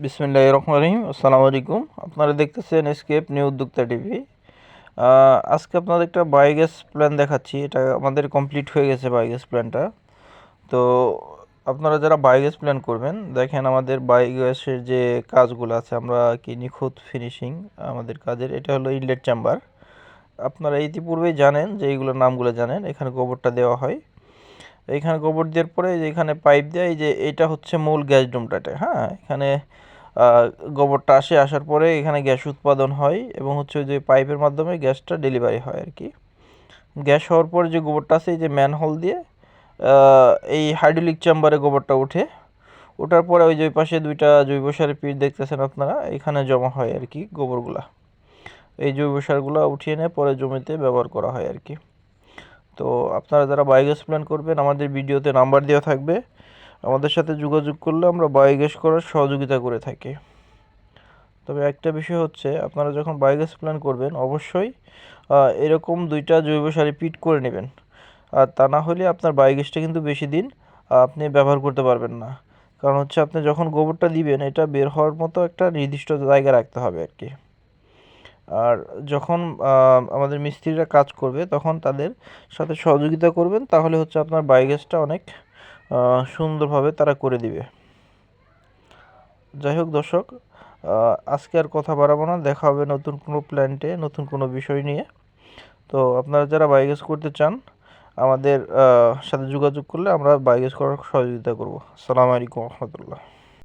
বিসমিল্লাহির রহমানির রহিম। আসসালামু আলাইকুম। আপনারা দেখতেছেন এসকেপ নিউ উদ্যোক্তা টিভি। আজকে আপনাদের একটা বায়োগ্যাস প্ল্যান দেখাচ্ছি। এটা আমাদের কমপ্লিট হয়ে গেছে বায়োগ্যাস প্ল্যানটা। তো আপনারা যারা বায়োগ্যাস প্ল্যান করবেন, দেখেন আমাদের বায়োগ্যাসের যে কাজগুলো আছে, আমরা কি নিখুঁত ফিনিশিং আমাদের কাজের। এটা হলো ইনলেট চেম্বার। আপনারা ইতিপূর্বেই জানেন যে এইগুলোর নামগুলো জানেন। এখানে গোবরটা দেওয়া হয়। এইখানে গোবর দেওয়ার পরে যে এখানে পাইপ দেয়, যে এটা হচ্ছে মূল গ্যাস ডোমটাতে। হ্যাঁ, এখানে আহ, গোবরটা আসার পরে এখানে গ্যাস উৎপাদন হয় এবং হচ্ছে যে পাইপের মাধ্যমে গ্যাসটা ডেলিভারি হয় আর কি। গ্যাস হওয়ার পর যে গোবরটা আছে, এই যে ম্যানহোল দিয়ে এই হাইড্রোলিক চেম্বারে গোবরটা ওঠে। ওঠার পরে ওই যে ওই পাশে দুইটা জৈব সারের পিট দেখতেছেন আপনারা, এখানে জমা হয় আর কি গোবরগুলা। এই জৈব সারগুলো উঠিয়ে নিয়ে পরে জমিতে ব্যবহার করা হয় আর কি। তো আপনারা যারা বায়োগ্যাস প্ল্যান করবেন, আমাদের ভিডিওতে নাম্বার দেওয়া থাকবে। আমাদের সাথে যোগাযোগ করলে আমরা বায়োগ্যাস করার সহযোগিতা করে থাকি। তবে একটা বিষয় হচ্ছে, আপনারা যখন বায়োগ্যাস প্ল্যান করবেন অবশ্যই এরকম দুইটা জৈব সার পিট করে নেবেন। আর তা না হলে আপনার বায়োগ্যাসটা কিন্তু বেশি দিন আপনি ব্যবহার করতে পারবেন না। কারণ হচ্ছে আপনি যখন গোবরটা দিবেন, এটা বের হওয়ার মতো একটা নির্দিষ্ট জায়গা রাখতে হবে আর কি। আর যখন আমাদের মিস্ত্রিরা কাজ করবে, তখন তাদের সাথে সহযোগিতা করবেন, তাহলে হচ্ছে আপনার বায়োগ্যাসটা অনেক সুন্দরভাবে তারা করে দিবে। যাই হোক দর্শক, আজকে আর কথা বাড়াবো না। দেখা হবে নতুন কোনো প্ল্যান্টে, নতুন কোনো বিষয় নিয়ে। তো আপনারা যারা বায়োগ্যাস করতে চান, আমাদের সাথে যোগাযোগ করলে আমরা বায়োগ্যাস করার সহযোগিতা করব। আসসালামু আলাইকুম রহমতুল্লাহ।